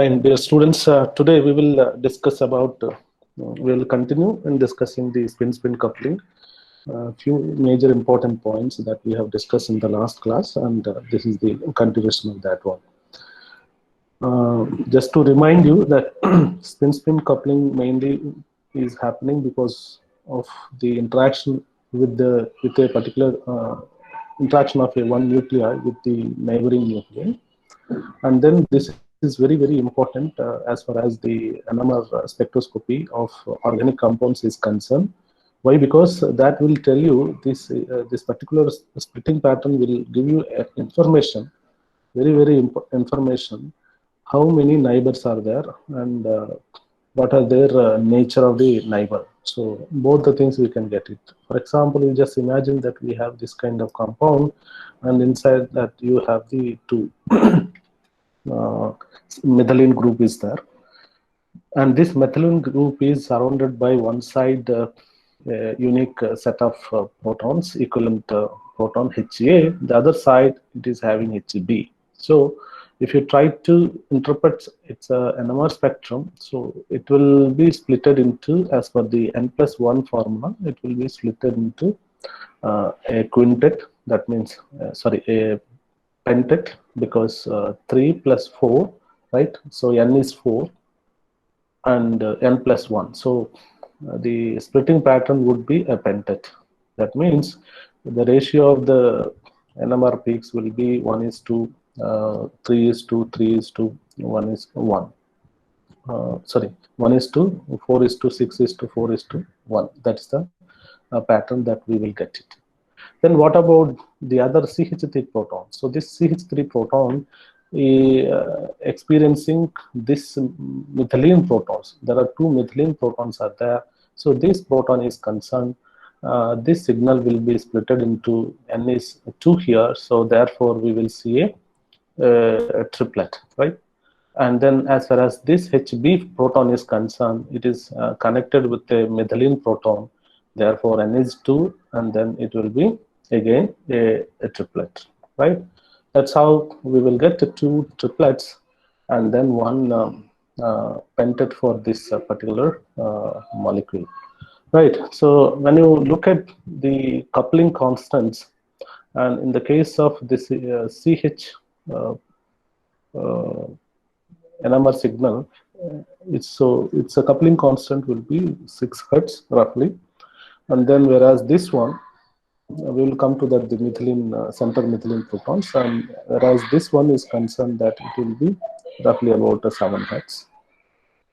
Fine, dear students. Today we will discuss about. We will continue in discussing the spin-spin coupling. Few major important points that we have discussed in the last class, and this is the continuation of that one. Just to remind you that spin-spin coupling mainly is happening because of the interaction with a particular interaction of a one nuclei with the neighboring nuclei. And then this is very important as far as the NMR spectroscopy of organic compounds is concerned. Why? Because that will tell you this particular splitting pattern will give you information, very information, how many neighbors are there and what are their nature of the neighbor. So both the things we can get it. For example, you just imagine that we have this kind of compound, and inside that you have the two methylene group is there, and this methylene group is surrounded by one side unique set of protons, equivalent proton HA. The other side it is having HB. So if you try to interpret its NMR spectrum, so it will be splitted into, as per the n+1 formula, it will be splitted into a quintet. That means a pentet, because 3 plus 4, right? So n is 4 and n+1. So the splitting pattern would be a pentet. That means the ratio of the NMR peaks will be 1 is to 3 is to 3 is to 1 is 1. 1 is to 4 is to 6 is to 4 is to 1. That's the pattern that we will get it. Then what about the other CH3 proton? So this CH3 proton experiencing this methylene protons. There are two methylene protons are there. So this proton is concerned. This signal will be splitted into n is 2 here. So therefore we will see a triplet, right? And then as far as this HB proton is concerned, it is connected with a methylene proton. Therefore n is 2, and then it will be again a triplet, right? That's how we will get the two triplets and then one pentet for this particular molecule, right? So when you look at the coupling constants, and in the case of this CH NMR signal, it's a coupling constant will be 6 hertz roughly, and then whereas this one we will come to that, the methylene center methylene protons, and whereas this one is concerned that it will be roughly about 7 hertz.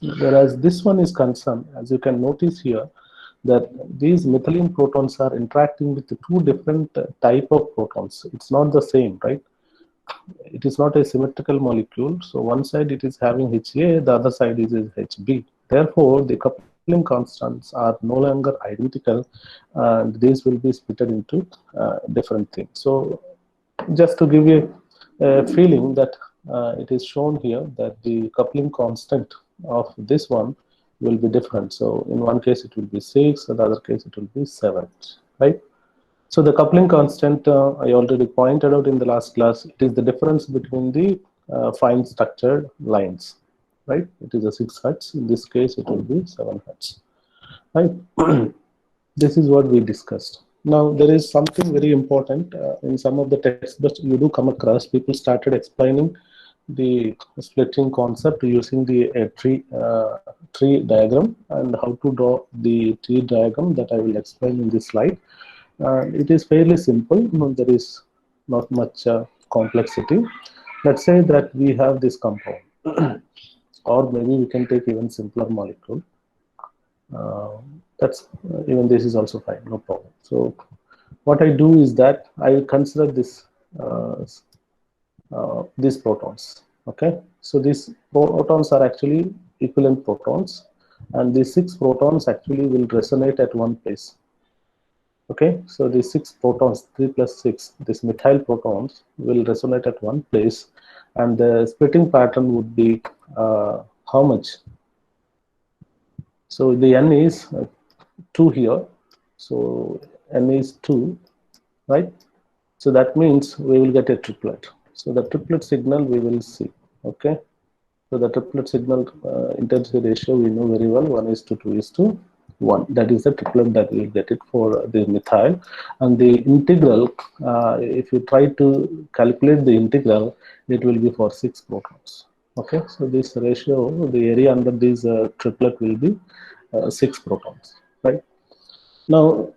Whereas this one is concerned, as you can notice here, that these methylene protons are interacting with the two different type of protons. It's not the same, right? It is not a symmetrical molecule. So one side it is having HA, the other side is HB. Therefore, the coupling constants are no longer identical, and these will be split into different things. So just to give you a feeling that it is shown here that the coupling constant of this one will be different. So in one case it will be 6, in the other case it will be 7, right? So the coupling constant I already pointed out in the last class. It is the difference between the fine structured lines, right? It is a 6 hertz. In this case, it will be 7 hertz, right? This is what we discussed. Now there is something very important in some of the textbooks you do come across. People started explaining the splitting concept using the tree diagram, and how to draw the tree diagram that I will explain in this slide. It is fairly simple. There is not much complexity. Let's say that we have this compound, or maybe we can take even simpler molecule. That's even this is also fine, no problem. So what I do is that I consider these protons. Okay, so these protons are actually equivalent protons, and these 6 protons actually will resonate at one place. Okay, so these 6 protons, 3 plus 6, these methyl protons will resonate at one place, and the splitting pattern would be how much? So the n is 2 here, so n is 2, right? So that means we will get a triplet. So the triplet signal we will see. Okay, So the triplet signal intensity ratio we know very well, 1:2:1. That is the triplet that we will get it for the methyl. And the integral, if you try to calculate the integral, it will be for 6 protons. Okay, so this ratio, the area under this triplet will be 6 protons, right? Now,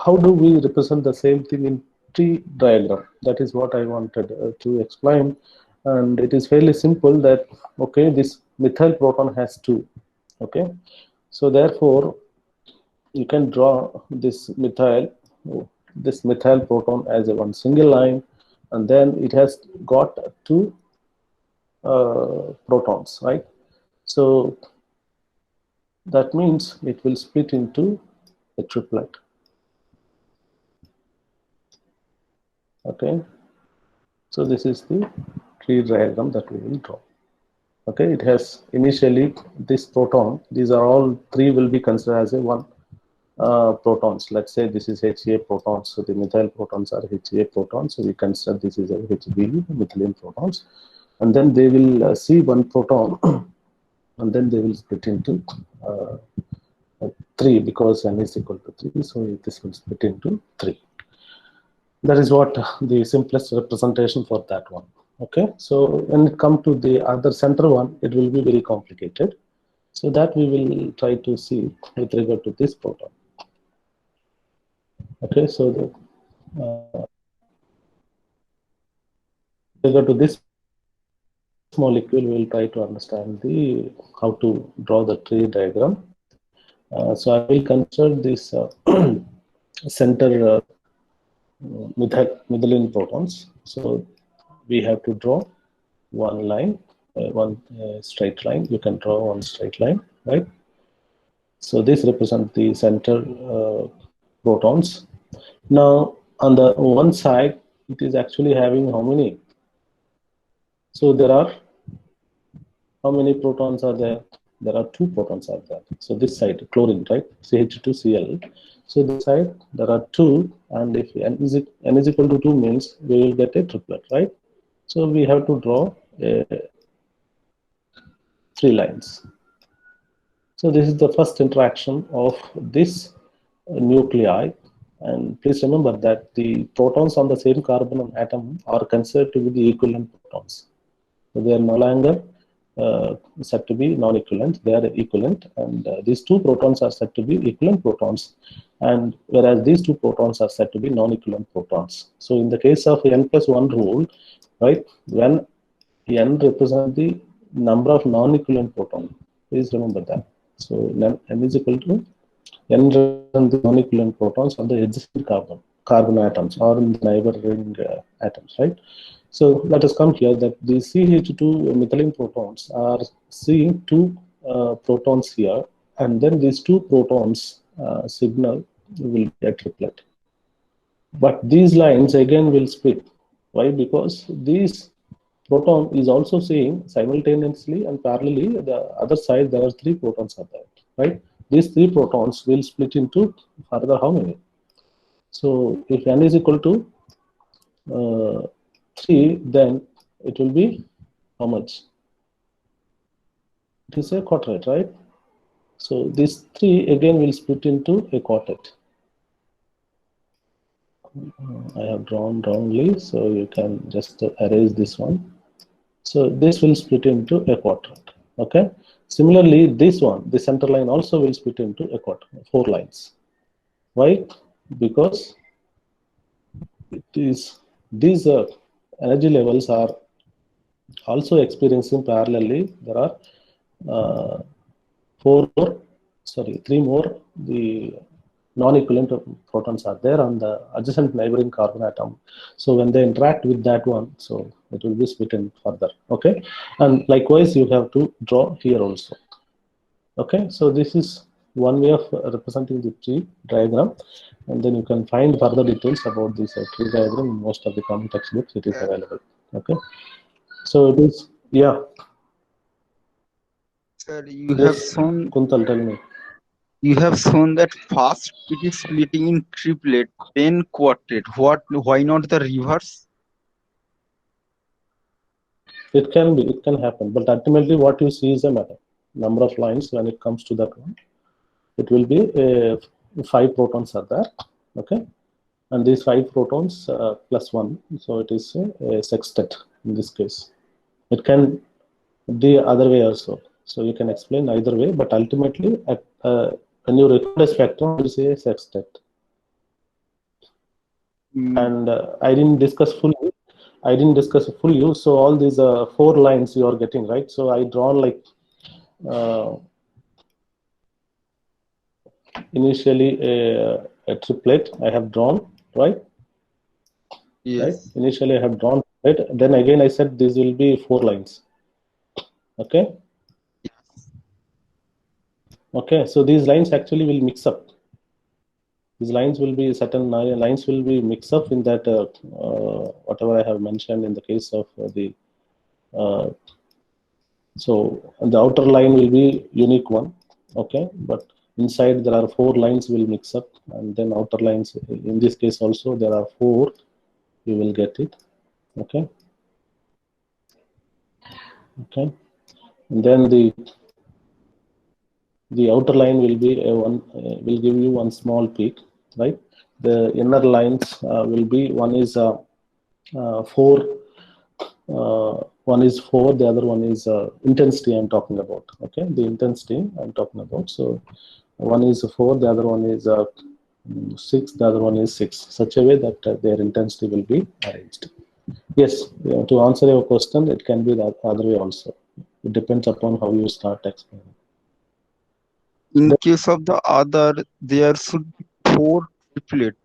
how do we represent the same thing in tree diagram? That is what I wanted to explain. And it is fairly simple that, okay, this methyl proton has 2. Okay, so therefore you can draw this methyl proton as a one single line, and then it has got 2 protons, right? So that means it will split into a triplet. Okay, so this is the tree diagram that we will draw. Okay, it has initially this proton, these are all 3 will be considered as a one protons. Let's say this is HA protons, so the methyl protons are HA protons, so we consider this is a HB methylene protons, and then they will see one proton and then they will split into 3 because n is equal to 3, so this will split into 3. That is what the simplest representation for that one. Okay, so when it comes to the other center one, it will be very complicated. So that we will try to see with regard to this proton. Okay, so with regard to this molecule, we will try to understand how to draw the tree diagram. So I will consider this center methylene protons. So we have to draw one line, one straight line. You can draw one straight line, right? So this represents the center protons. Now on the one side, it is actually having how many? So there are, how many protons are there? There are 2 protons are there. So this side, chlorine, right? CH2Cl. So this side, there are 2, and if n is equal to 2 means we will get a triplet, right? So we have to draw 3 lines. So this is the first interaction of this nuclei. And please remember that the protons on the same carbon atom are considered to be the equivalent protons. So they are no longer said to be non-equivalent, they are equivalent, and these 2 protons are said to be equivalent protons, and whereas these 2 protons are said to be non-equivalent protons. So in the case of n+1 rule, right, when n represents the number of non-equivalent protons, please remember that. So n is equal to n represents the non-equivalent protons on the adjacent carbon atoms or in the neighboring atoms, right? So let us come here that the CH2 methylene protons are seeing 2 protons here, and then these 2 protons signal will be a triplet. But these lines again will split. Why? Because this proton is also seeing simultaneously and parallelly the other side there are 3 protons are there, right? These 3 protons will split into further how many? So if n is equal to 3, then it will be how much? It is a quartet, right? So these 3 again will split into a quartet. I have drawn wrongly, so you can just erase this one. So this will split into a quartet. Okay. Similarly, this one, the center line also will split into a quartet, 4 lines. Why? Because it is these energy levels are also experiencing parallelly. There are 3 more the non-equivalent protons are there on the adjacent neighboring carbon atom. So when they interact with that one, so it will be split in further. Okay, and likewise you have to draw here also. Okay, so this is one way of representing the tree diagram, and then you can find further details about this tree diagram in most of the common textbooks. It is available. Okay, so it is, yeah. Sir, you have shown, Kuntal, tell me. you have shown that first it is splitting in triplet, then quartet. Why not the reverse? It can happen, but ultimately what you see is a matter number of lines. When it comes to that one, it will be 5 protons are there, okay, and these 5 protons plus 1, so it is a sextet in this case. It can the other way also, so you can explain either way, but ultimately when you record a spectrum, you say a sextet. And I didn't discuss full use. So all these 4 lines you are getting, right? So I drawn like initially a triplet I have drawn, right? Yes. Right. Initially I have drawn, right? Then again I said these will be 4 lines. Okay. Okay. So these lines actually will mix up. These lines will be certain lines will be mixed up in that whatever I have mentioned in the case of the so the outer line will be unique one, okay, but inside there are 4 lines will mix up, and then outer lines in this case also there are 4, you will get it, okay, okay, and then the outer line will be will give you one small peak, right? The inner lines will be one is 4. One is 4, the other one is intensity I'm talking about, okay, the intensity I'm talking about. So one is 4, the other one is 6, the other one is 6, such a way that their intensity will be arranged. Yes, to answer your question, it can be the other way also. It depends upon how you start explaining. In case of the other, there should be 4 triplet.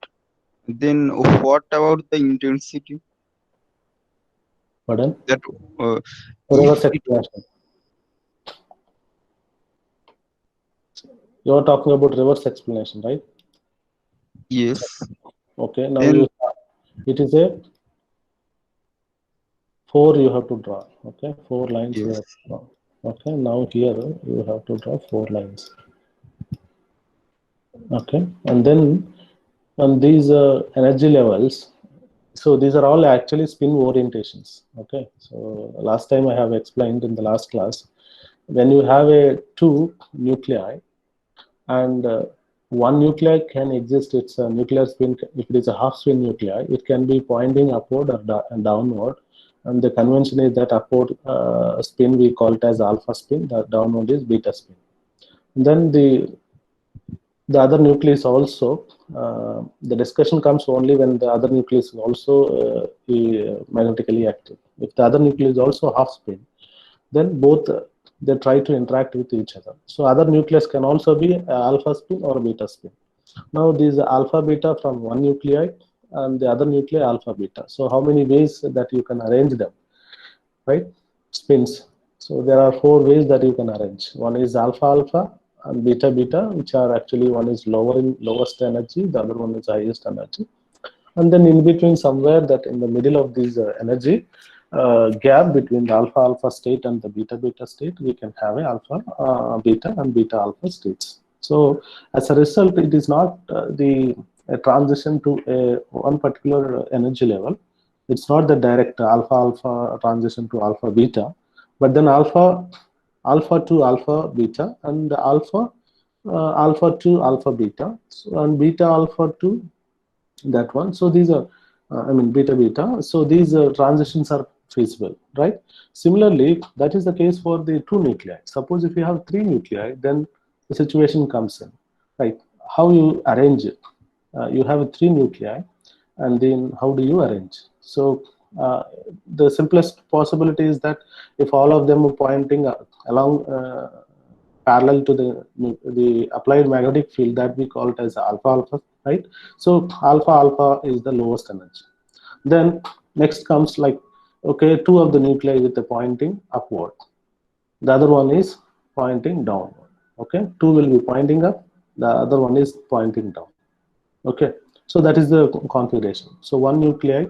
Then what about the intensity? Pardon? That Reverse if it explanation. You are talking about reverse explanation, right? yes, Okay, now then it is a 4 you have to draw, okay, 4 lines you yes. have to draw. Okay, now here you have to draw 4 lines. Okay, and then on these energy levels, so these are all actually spin orientations. Okay, so last time I have explained in the last class, when you have a 2 nuclei and one nuclei can exist, its a nuclear spin, if it is a half spin nuclei, it can be pointing upward or downward, and the convention is that upward spin we call it as alpha spin, the downward is beta spin. And then the other nucleus also, the discussion comes only when the other nucleus is also magnetically active. If the other nucleus is also half spin, then both they try to interact with each other. So other nucleus can also be alpha spin or beta spin. Now these alpha beta from one nuclei and the other nuclei alpha beta. So how many ways that you can arrange them, right? Spins. So there are 4 ways that you can arrange. One is alpha alpha and beta beta, which are actually one is lowest energy, the other one is highest energy, and then in between somewhere that in the middle of this energy gap between the alpha alpha state and the beta beta state, we can have a alpha beta and beta alpha states. So as a result, it is not the transition to one particular energy level. It's not the direct alpha alpha transition to alpha beta, but then alpha to alpha beta and alpha to alpha beta, so, and beta alpha to that one. So these are I mean beta beta, so these transitions are feasible, right? Similarly, that is the case for the 2 nuclei. Suppose if you have 3 nuclei, then the situation comes in, right? How you arrange it? You have 3 nuclei, and then how do you arrange? So the simplest possibility is that if all of them are pointing along parallel to the applied magnetic field, that we call it as alpha alpha, right? So alpha alpha is the lowest energy. Then next comes like, okay, 2 of the nuclei with the pointing upward, the other one is pointing downward. Okay, 2 will be pointing up, the other one is pointing down. Okay, so that is the configuration. So one nuclei,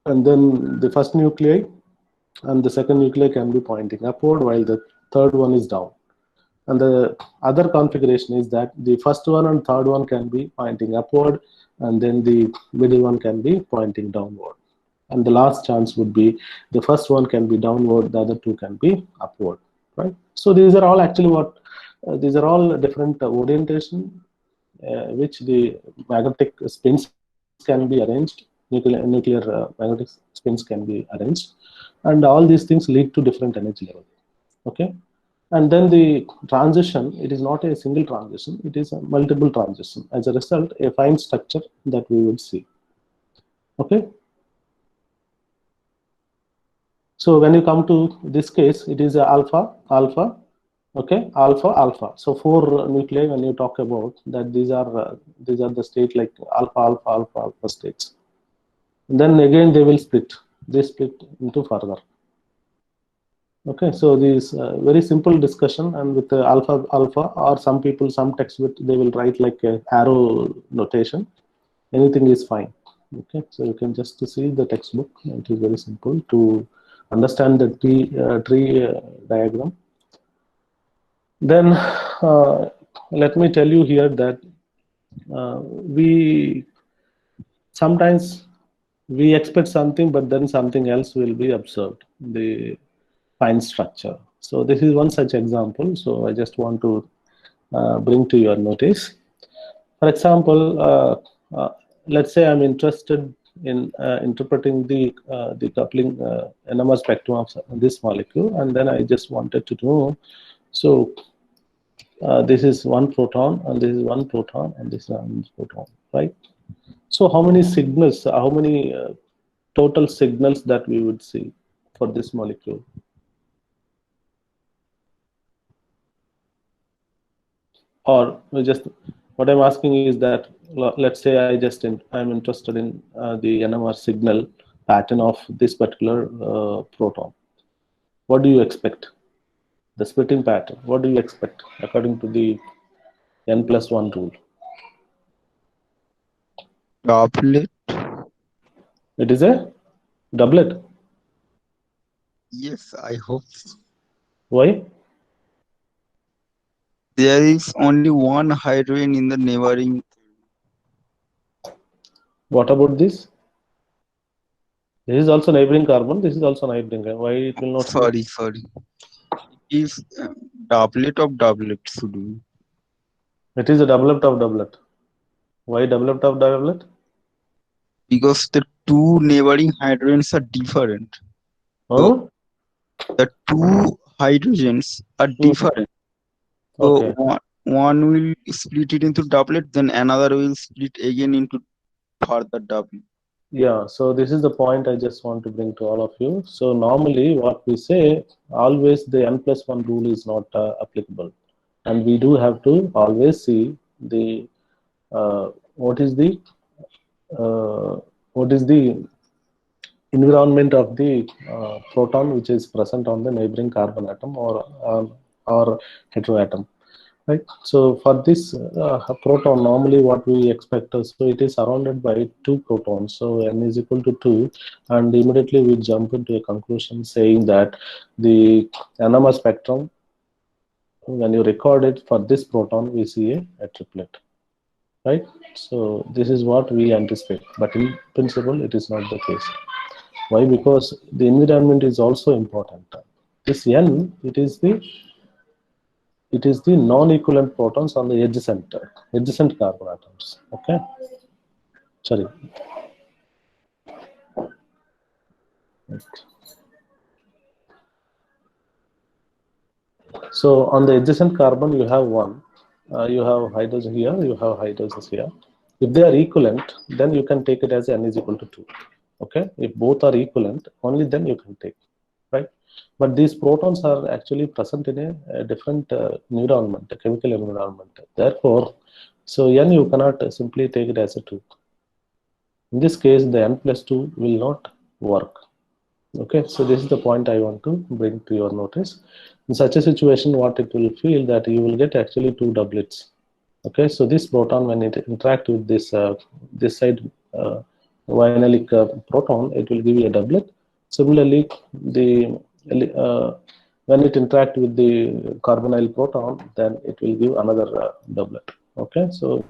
and then the first nuclei and the second nuclei can be pointing upward while the third one is down. And the other configuration is that the first one and third one can be pointing upward, and then the middle one can be pointing downward. And the last chance would be the first one can be downward, the other two can be upward, right? So these are all actually what these are all different orientation which the magnetic spins can be arranged, nuclear magnetic spins can be arranged, and all these things lead to different energy level. Okay, and then the transition, it is not a single transition, it is a multiple transition. As a result, a fine structure that we would see. Okay, so when you come to this case, it is a alpha, alpha, okay, alpha, alpha. So four nuclei, when you talk about that, these are the state like alpha, alpha, alpha, alpha states. And then again they will split. They split into further. Okay, so this very simple discussion, and with alpha, alpha, or some people, some text with they will write like a arrow notation. Anything is fine. Okay, so you can just see the textbook. It is very simple to understand the tree diagram. Then let me tell you here that we sometimes we expect something, but then something else will be observed, the fine structure. So this is one such example. So I just want to bring to your notice. For example, let's say I'm interested in interpreting the coupling NMR spectrum of this molecule, and then I just wanted to know. So this is one proton, and this is one proton, and this is one proton, right? So how many signals? How many total signals that we would see for this molecule? Or we just what I'm asking is that let's say I'm interested in the NMR signal pattern of this particular proton. What do you expect? The splitting pattern. What do you expect according to the n+1 rule? Doublet. It is a doublet. Yes, I hope so. Why? There is only one hydrogen in the neighboring. What about this? This is also neighboring carbon. This is also neighboring carbon. Why it will not split? Sorry. It is doublet of doublet should be. It is a doublet of doublet. Why doublet of doublet? Because the two neighboring hydrogens are different. Huh? So the two hydrogens are Hmm. different. So Okay. one will split it into doublet, then another will split again into further doublet. Yeah, so this is the point I just want to bring to all of you. So normally what we say, always the n+1 rule is not applicable. And we do have to always see the what is the uh, what is the environment of the proton which is present on the neighboring carbon atom or heteroatom. Right. So for this proton, normally what we expect is, so it is surrounded by two protons. So n is equal to 2, and immediately we jump into a conclusion saying that the NMR spectrum, when you record it for this proton, we see a triplet. Right. So this is what we anticipate, but in principle, it is not the case. Why? Because the environment is also important. This n, it is the non-equivalent protons on the adjacent carbon atoms. Okay, sorry. So on the adjacent carbon, you have one. You have hydrogen here. You have hydrogens here. If they are equivalent, then you can take it as n is equal to 2. Okay, if both are equivalent, only then you can take, right? But these protons are actually present in a different environment, a chemical environment. Therefore, so n you cannot simply take it as a 2. In this case, the n+2 will not work. Okay, so this is the point I want to bring to your notice. In such a situation, what it will feel that you will get actually two doublets. Okay, so this proton, when it interact with this side vinylic proton, it will give you a doublet. Similarly, the when it interact with the carbonyl proton, then it will give another doublet. Okay, so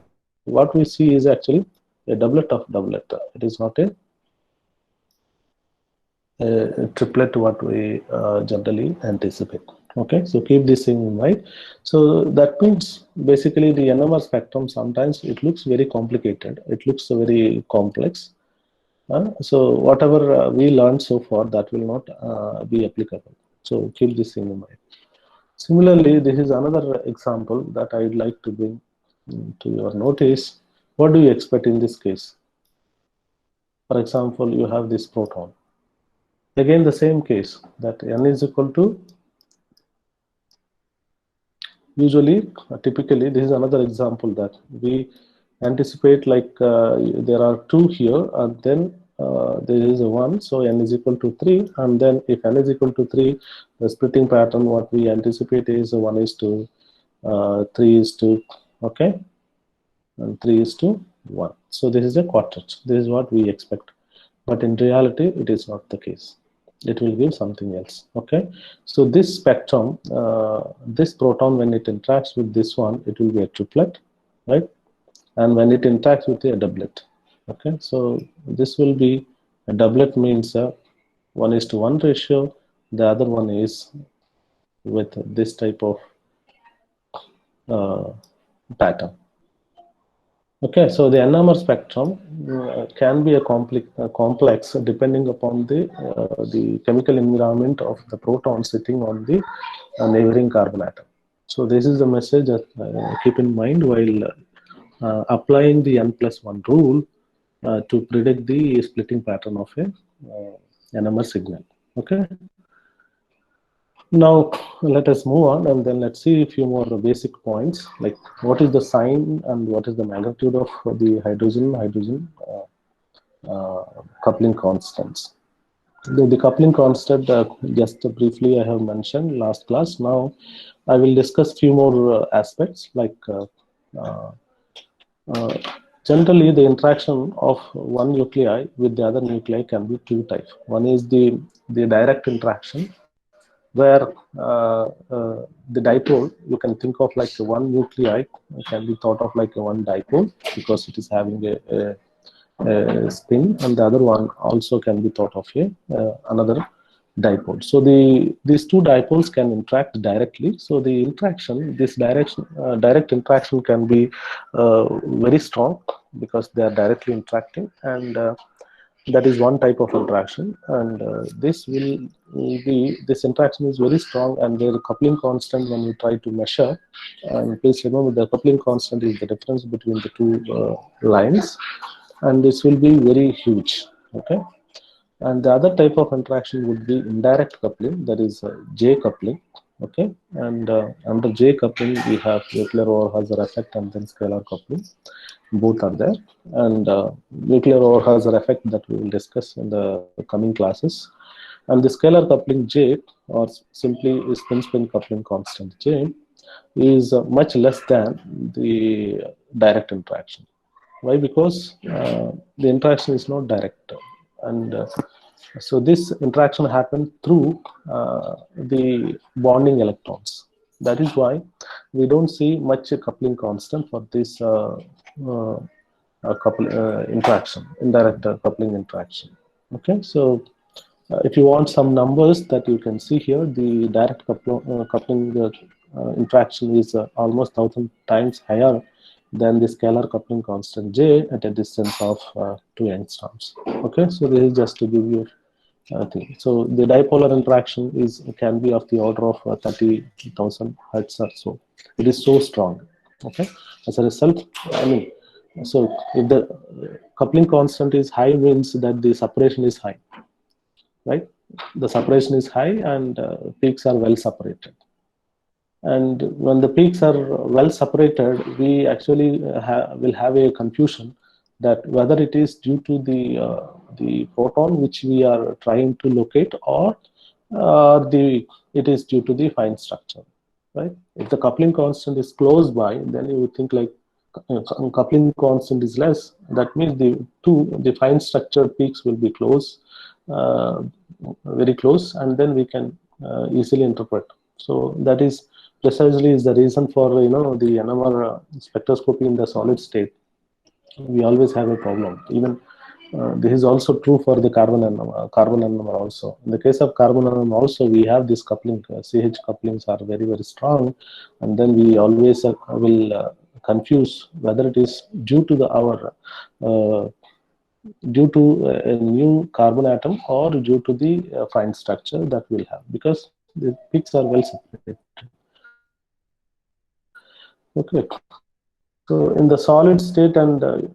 what we see is actually a doublet of doublet. It is not a triplet what we generally anticipate. Okay, so keep this thing in mind. So that means basically the NMR spectrum sometimes it looks very complicated. It looks very complex. So whatever we learned so far, that will not be applicable. So keep this thing in mind. Similarly, this is another example that I'd like to bring to your notice. What do you expect in this case? For example, you have this proton. Again, the same case that n is equal to, usually, typically, this is another example that we anticipate like there are 2 here and then there is a 1, so n is equal to 3, and then if n is equal to 3, the splitting pattern what we anticipate is 1 is to 3 is to, okay, and 3 is to 1. So this is a quartet. This is what we expect, but in reality it is not the case. It will give something else. Okay, so this spectrum, this proton, when it interacts with this one, it will be a triplet, right? And when it interacts with a doublet, okay, so this will be a doublet, means 1:1 ratio. The other one is with this type of pattern. Okay, so the NMR spectrum can be a complex depending upon the chemical environment of the proton sitting on the neighboring carbon atom. So this is the message that keep in mind while applying the n+1 rule to predict the splitting pattern of a NMR signal. Okay. Now let us move on and then let's see a few more basic points, like what is the sign and what is the magnitude of the hydrogen coupling constants. The coupling constant, just briefly I have mentioned last class. Now I will discuss few more aspects, like generally the interaction of one nuclei with the other nuclei can be two types. One is the direct interaction, where the dipole, you can think of like one nuclei can be thought of like one dipole because it is having a spin, and the other one also can be thought of another dipole. So these two dipoles can interact directly. So the interaction, this direct interaction can be very strong because they are directly interacting, and that is one type of interaction, and this interaction is very strong, and their coupling constant, when you try to measure, and please remember the coupling constant is the difference between the two lines, and this will be very huge. Okay, and the other type of interaction would be indirect coupling, that is J coupling. Okay, and under J coupling we have nuclear Overhauser effect and then scalar coupling. Both are there, and nuclear Overhauser effect that we will discuss in the coming classes, and the scalar coupling J, or simply spin-spin coupling constant J, is much less than the direct interaction. Why? Because the interaction is not direct, and so this interaction happens through the bonding electrons. That is why we don't see much coupling constant for this interaction, indirect coupling interaction. Okay, so if you want some numbers that you can see here, the direct coupling interaction is almost 1,000 times higher than the scalar coupling constant J at a distance of 2 angstroms. Okay, so this is just to give you thing. So the dipolar interaction can be of the order of 30,000 hertz or so. It is so strong. Okay, as a result, I mean, so if the coupling constant is high, means that the separation is high, right? The separation is high, and peaks are well separated. And when the peaks are well separated, we actually will have a confusion that whether it is due to the proton which we are trying to locate, or it is due to the fine structure, right? If the coupling constant is close by, then you would think like coupling constant is less. That means the fine structured peaks will be close, very close, and then we can easily interpret. So that is precisely is the reason for the NMR spectroscopy in the solid state. We always have a problem. Even This is also true for the carbon NMR also. In the case of carbon NMR also, we have this coupling. CH couplings are very, very strong, and then we always will confuse whether it is due to uh, due to a new carbon atom or due to the fine structure that we'll have, because the peaks are well separated. Okay, so in the solid state and the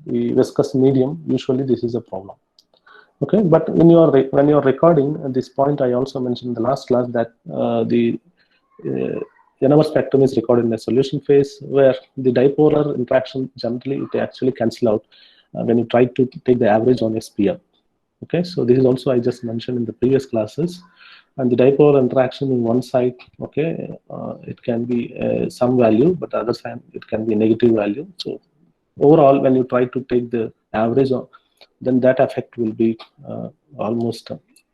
viscous medium, usually this is a problem. Okay, but in your when you're recording at this point, I also mentioned in the last class that the NMR spectrum is recorded in a solution phase, where the dipolar interaction generally it actually cancel out when you try to take the average on SPM. Okay, so this is also I just mentioned in the previous classes, and the dipolar interaction in one side, okay, it can be some value, but the other side it can be a negative value. So overall, when you try to take the average, then that effect will be almost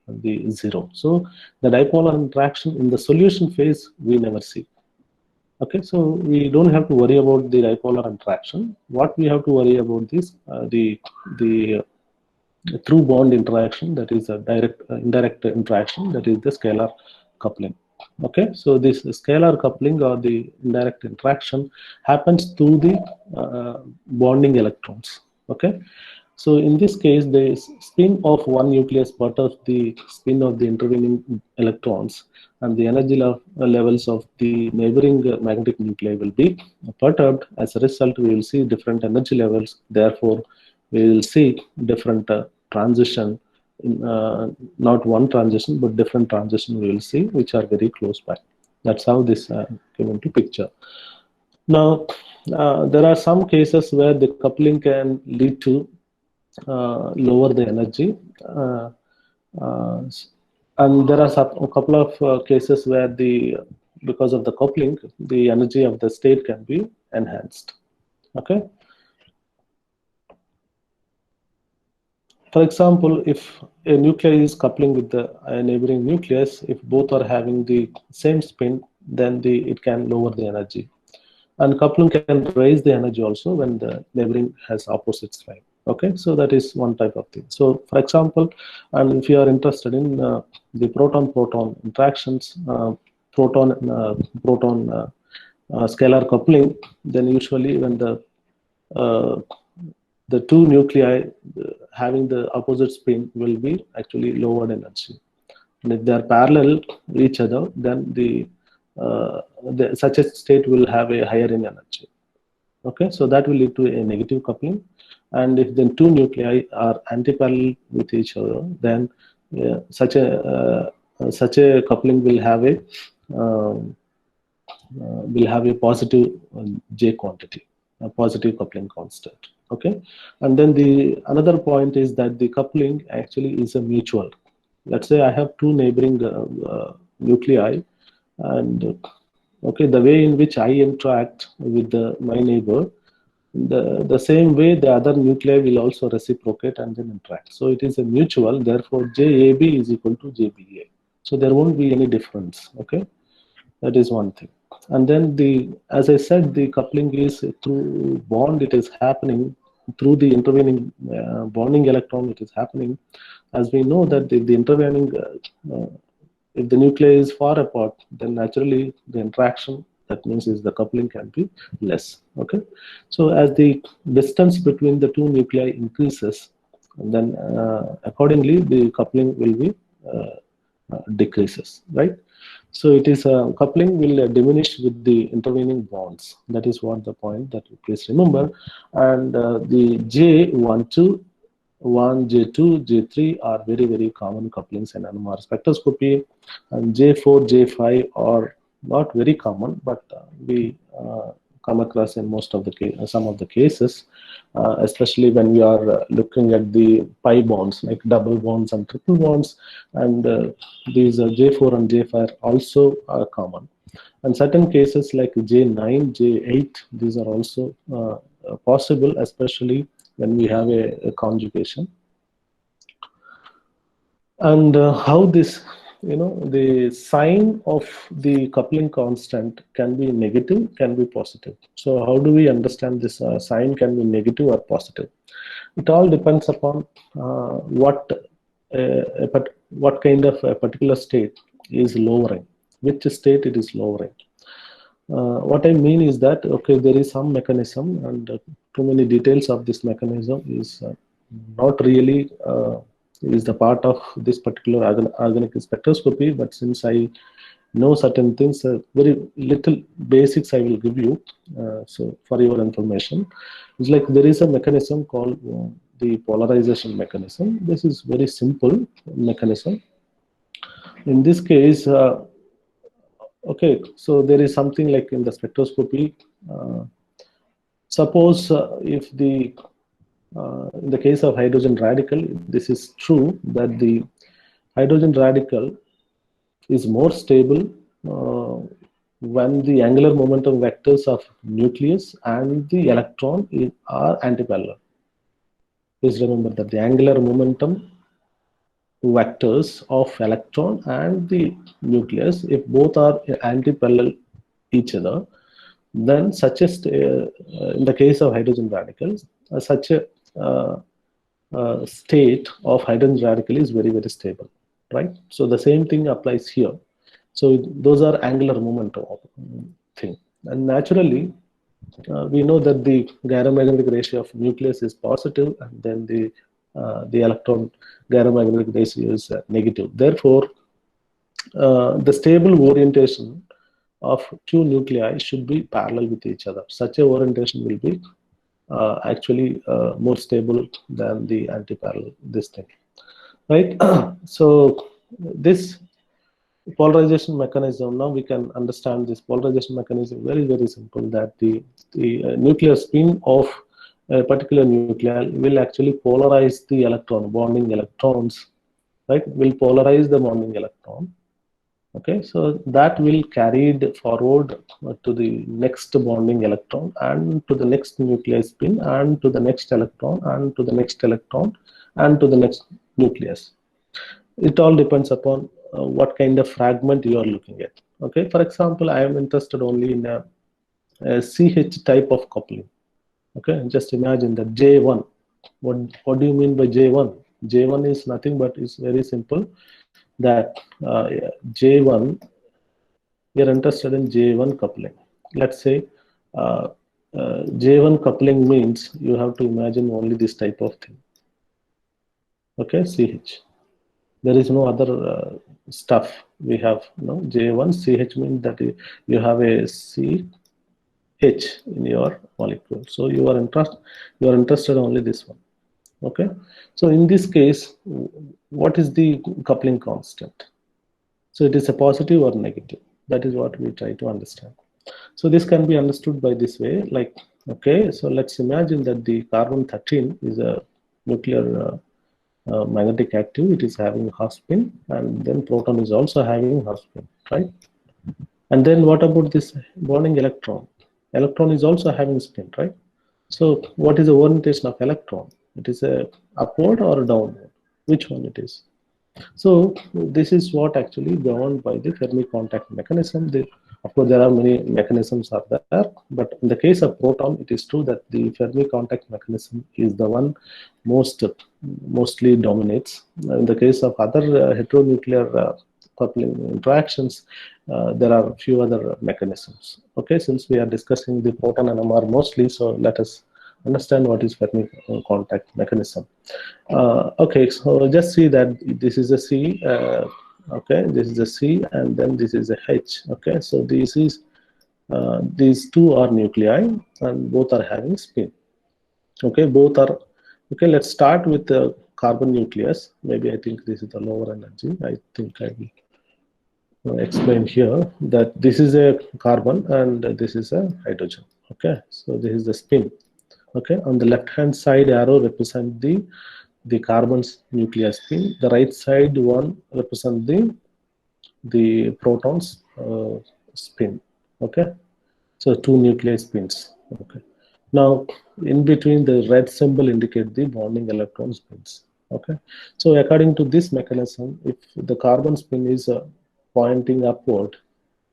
the zero. So the dipolar interaction in the solution phase we never see. Okay, so we don't have to worry about the dipolar interaction. What we have to worry about is the through bond interaction, that is a direct indirect interaction, that is the scalar coupling. Okay, so this scalar coupling or the indirect interaction happens through the bonding electrons. Okay, so in this case, the spin of one nucleus perturbs the spin of the intervening electrons, and the energy levels of the neighboring magnetic nuclei will be perturbed. As a result, we will see different energy levels. Therefore, we will see different transition, not one transition, but different transition we will see, which are very close by. That's how this came into picture. Now, there are some cases where the coupling can lead to lower the energy. And there are a couple of cases where because of the coupling, the energy of the state can be enhanced. Okay. For example, if a nucleus is coupling with a neighboring nucleus, if both are having the same spin, then it can lower the energy. And coupling can raise the energy also when the neighboring has opposite spin. Okay, so that is one type of thing. So, for example, and if you are interested in the proton-proton interactions, proton-proton scalar coupling, then usually when the two nuclei having the opposite spin will be actually lowered energy. And if they are parallel each other, then such a state will have a higher in energy. Okay, so that will lead to a negative coupling. And if the two nuclei are antiparallel with each other, then such a coupling will have a positive J quantity, a positive coupling constant. Okay, and then the another point is that the coupling actually is a mutual. Let's say I have two neighboring nuclei, and okay, the way in which I interact with my neighbor, the same way the other nuclei will also reciprocate and then interact. So it is a mutual. Therefore, JAB is equal to JBA. So there won't be any difference. Okay, that is one thing. And then as I said, the coupling is through bond. It is happening through the intervening bonding electron. It is happening, as we know that the intervening if the nuclei is far apart, then naturally the interaction, that means is the coupling can be less. Okay, so as the distance between the two nuclei increases, then accordingly the coupling will be decreases, right? So it is coupling will diminish with the intervening bonds. That is what the point that you please remember. And the J12, J2, J3 are very, very common couplings in NMR spectroscopy, and J4, J5 are not very common, but we come across in most of the some of the cases, especially when we are looking at the pi bonds like double bonds and triple bonds, and these J4 and J5 also are common. And certain cases like J9, J8, these are also possible, especially when we have a conjugation. And how this, the sign of the coupling constant can be negative, can be positive. So how do we understand this sign can be negative or positive? It all depends upon what kind of a particular state is lowering, which state it is lowering. What I mean is that, okay, there is some mechanism, and too many details of this mechanism is not really is the part of this particular organic spectroscopy. But since I know certain things, very little basics I will give you. So for your information, it's like there is a mechanism called the polarization mechanism. This is very simple mechanism. In this case, okay, so there is something like in the spectroscopy. Suppose if the in the case of hydrogen radical, this is true that the hydrogen radical is more stable when the angular momentum vectors of nucleus and the electron are antiparallel. Please remember that the angular momentum vectors of electron and the nucleus, if both are antiparallel each other, then such a in the case of hydrogen radicals, such a state of hydrogen radical is very, very stable, right? So the same thing applies here. So those are angular momentum thing, and naturally we know that the gyromagnetic ratio of nucleus is positive, and then the electron gyromagnetic ratio is negative. Therefore, the stable orientation of two nuclei should be parallel with each other. Such a orientation will be actually more stable than the antiparallel, this thing, right? So this polarization mechanism, now we can understand this polarization mechanism very, very simple, that the nuclear spin of a particular nuclei will actually polarize the electron, bonding electrons, right? Will polarize the bonding electron. Okay, so that will carried forward to the next bonding electron, and to the next nuclear spin, and to the next electron, and to the next electron, and to the next nucleus. It all depends upon what kind of fragment you are looking at. Okay, for example, I am interested only in a CH type of coupling. Okay, just imagine that J1. What do you mean by J1? J1 is nothing but it's very simple, that J1, we are interested in J1 coupling. Let's say J1 coupling means you have to imagine only this type of thing. Okay, CH. There is no other stuff. We have J1 CH means that you have a CH in your molecule. So you are interested only this one. Okay. So in this case, what is the coupling constant? So it is a positive or negative. That is what we try to understand. So this can be understood by this way, like, okay, so let's imagine that the carbon-13 is a nuclear magnetic active. It is having half spin, and then proton is also having half spin, right? And then what about this bonding electron? Electron is also having spin, right? So what is the orientation of electron? It is a upward or downward? Which one it is? So this is what actually governed by the Fermi contact mechanism. Of course, there are many mechanisms are there, but in the case of proton, it is true that the Fermi contact mechanism is the one mostly dominates. In the case of other heteronuclear coupling interactions, there are a few other mechanisms. Okay, since we are discussing the proton NMR mostly, so let us understand what is Fermi contact mechanism. Okay, so just see that this is a C. Okay, this is a C, and then this is a H. Okay, so this is these two are nuclei, and both are having spin. Okay, both are okay. Let's start with the carbon nucleus. Maybe I think this is the lower energy. I think I will explain here that this is a carbon and this is a hydrogen. Okay, so this is the spin. Okay, on the left hand side arrow represent the carbon's nuclear spin. The right side one represent the protons spin. Okay, so two nuclear spins. Okay, now in between the red symbol indicate the bonding electron spins. Okay, so according to this mechanism, if the carbon spin is pointing upward,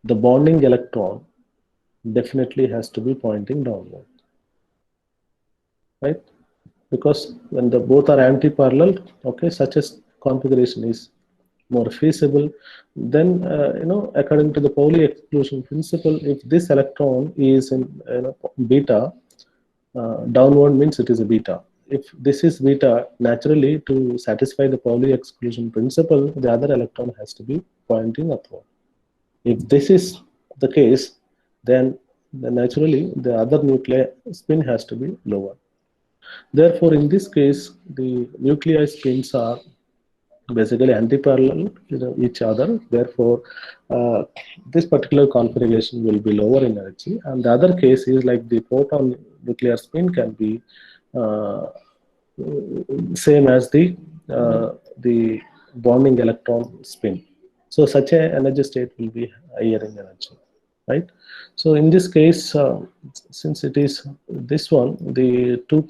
the bonding electron definitely has to be pointing downward, right? because when the both are anti-parallel, okay, such a configuration is more feasible. Then, according to the Pauli exclusion principle, if this electron is in beta, downward means it is a beta. If this is beta, naturally to satisfy the Pauli exclusion principle, the other electron has to be pointing upward. If this is the case, then naturally the other nuclei spin has to be lower. Therefore, in this case, the nuclei spins are basically anti-parallel to each other. Therefore, this particular configuration will be lower in energy. And the other case is like the proton nuclear spin can be uh, same as the bonding electron spin. So such a energy state will be higher in energy, right? So in this case, since it is this one, the two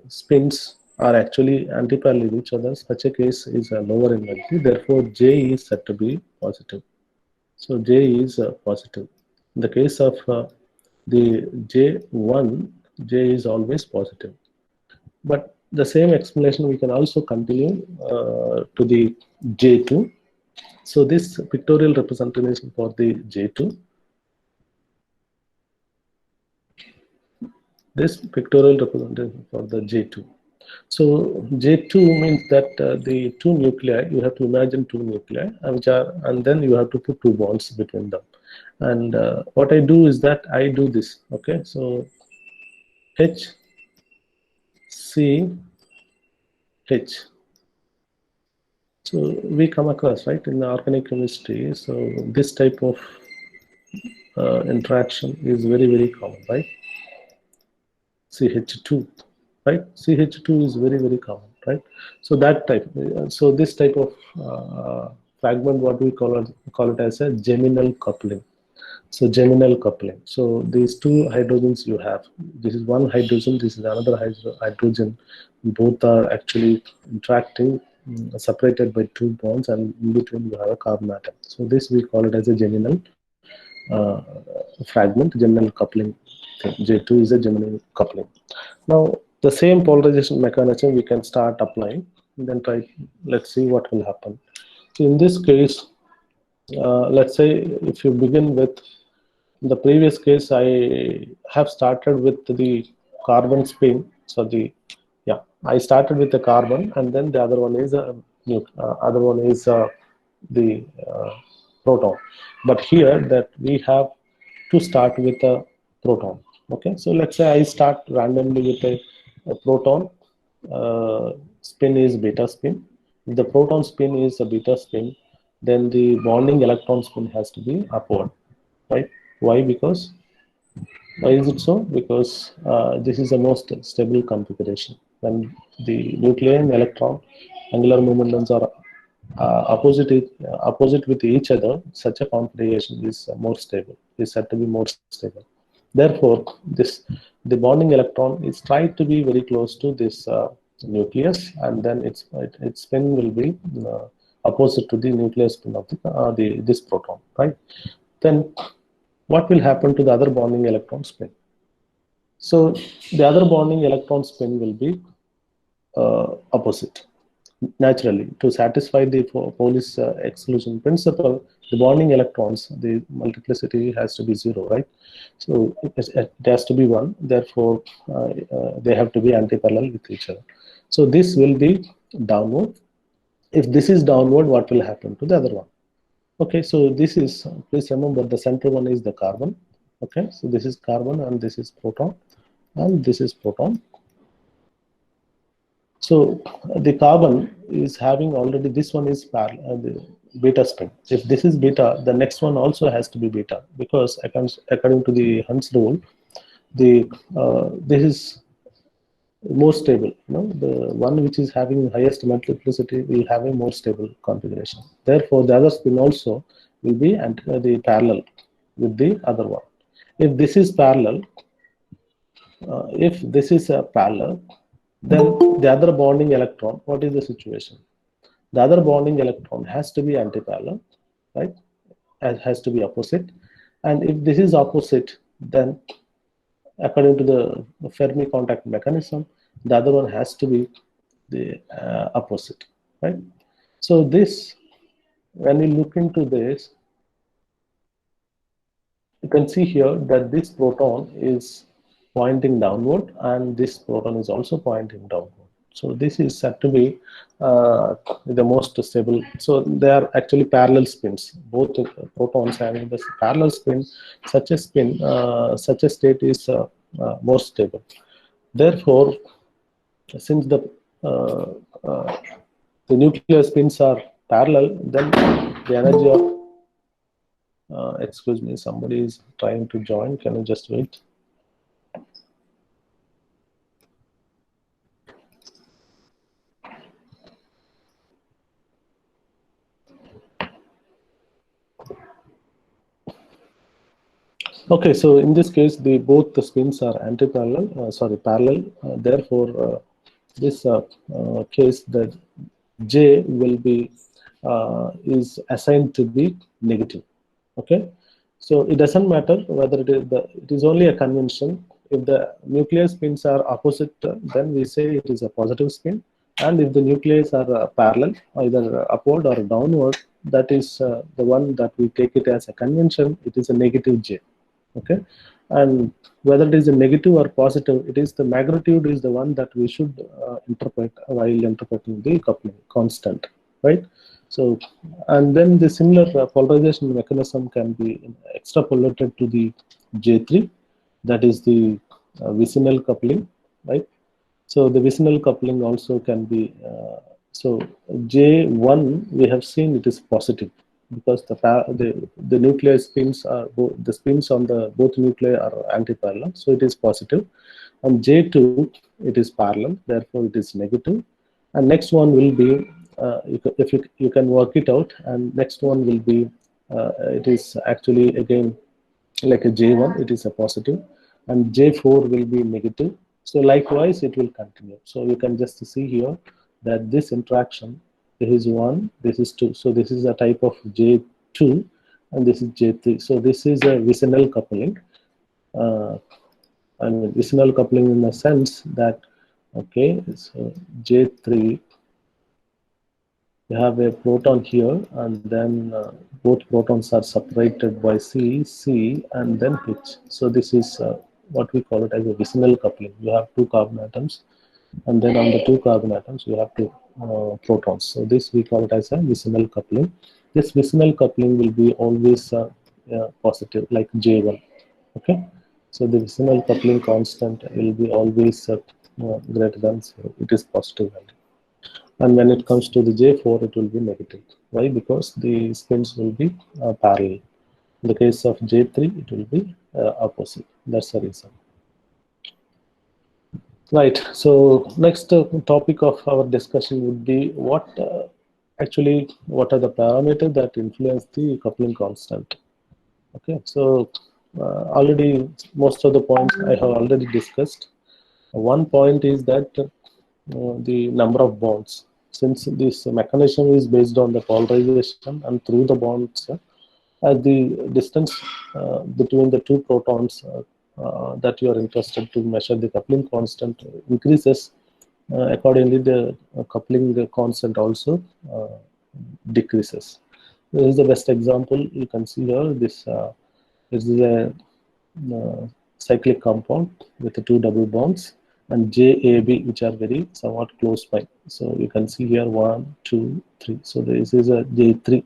spins are actually anti-parallel with each other. Such a case is a lower energy. Therefore, J is said to be positive. So J is positive. In the case of the J1, J is always positive. But the same explanation we can also continue to the J2. So this pictorial representation for the J2. This pictorial representation for the J2. So J2 means that the two nuclei, you have to imagine two nuclei, which are, and then you have to put two bonds between them. And what I do is that I do this. Okay, so H, C, H. So we come across, right, in the organic chemistry. So this type of interaction is very, very common, right? CH2, right? CH2 is very, very common, right? So that type, so this type of fragment, what we call it as a geminal coupling. So geminal coupling. So these two hydrogens you have. This is one hydrogen. This is another hydrogen. Both are actually interacting, separated by two bonds, and in between you have a carbon atom. So this we call it as a geminal uh, fragment, geminal coupling. J2 is a geminal coupling. Now the same polarization mechanism we can start applying. And then try. Let's see what will happen. So in this case, let's say if you begin with the previous case, I have started with the carbon spin. So I started with the carbon, and then the other one is the proton. But here that we have to start with a proton. Okay, so let's say I start randomly with a proton. Spin is beta spin. If the proton spin is a beta spin, then the bonding electron spin has to be upward, right? Why? Why is it so? Because this is the most stable configuration. When the nuclei and electron angular momentums are opposite with each other, such a configuration is more stable. Is said to be more stable. Therefore, the bonding electron is tried to be very close to this nucleus, and then its spin will be opposite to the nucleus spin of this proton, right? Then what will happen to the other bonding electron spin? So the other bonding electron spin will be opposite. Naturally, to satisfy the Pauli's exclusion principle, the bonding electrons, the multiplicity has to be zero, right? So it has to be one. Therefore, they have to be anti-parallel with each other. So this will be downward. If this is downward, what will happen to the other one? Okay, so this is, please remember the center one is the carbon. Okay, so this is carbon and this is proton and this is proton. So the carbon is having already, this one is the beta spin. If this is beta, the next one also has to be beta, because according to the Hund's rule, this is more stable. The one which is having highest multiplicity will have a more stable configuration. Therefore, the other spin also will be the parallel with the other one. If this is parallel, then the other bonding electron, what is the situation? The other bonding electron has to be anti-parallel, right? Has to be opposite. And if this is opposite, then according to the Fermi contact mechanism, the other one has to be the opposite, right? So this, when you look into this, you can see here that this proton is pointing downward and this proton is also pointing downward. So this is said to be the most stable. So they are actually parallel spins. Both protons having this parallel spin, such a state is more stable. Therefore, since uh, uh, the nuclear spins are parallel, then the energy of excuse me, somebody is trying to join. Can you just wait? Okay, so in this case, both the spins are anti-parallel, parallel. Therefore, this case, the J will be is assigned to be negative. Okay, so it doesn't matter whether it is only a convention. If the nuclear spins are opposite, then we say it is a positive spin, and if the nuclei are parallel, either upward or downward, that is the one that we take it as a convention. It is a negative J. Okay, and whether it is a negative or positive, it is the magnitude is the one that we should interpret while interpreting the coupling constant, right? So, and then the similar polarization mechanism can be extrapolated to the J3, that is the vicinal coupling, right? So the vicinal coupling also can be, so J1 we have seen it is positive because the nuclear spins are the spins on the both nuclei are anti-parallel, so it is positive. And J2 it is parallel, therefore it is negative. And next one will be if you can work it out, and next one will be it is actually again like a J1, it is a positive, and J4 will be negative. So likewise, it will continue. So you can just see here that this interaction, this is 1, this is 2. So this is a type of J2, and this is J3. So this is a vicinal coupling. Uh, I mean, vicinal coupling in the sense that, okay, so J3, you have a proton here, and then both protons are separated by C, and then H. So this is what we call it as a vicinal coupling. You have two carbon atoms, and then on the two carbon atoms, you have two protons. So this we call it as a vicinal coupling. This vicinal coupling will be always positive, like J1. Okay, so the vicinal coupling constant will be always greater than 0. It is positive value. And when it comes to the J4, it will be negative. Why? Because the spins will be parallel. In the case of J3, it will be opposite. That's the reason. Right. So next topic of our discussion would be what are the parameters that influence the coupling constant. Okay. So already most of the points I have already discussed. One point is that the number of bonds. Since this mechanism is based on the polarization and through the bonds, as the distance between the two protons that you are interested to measure the coupling constant increases, accordingly the coupling constant also decreases. This is the best example you can see here. This is a cyclic compound with the two double bonds and JAB, which are very somewhat close by. So you can see here 1, 2, 3. So this is a J3.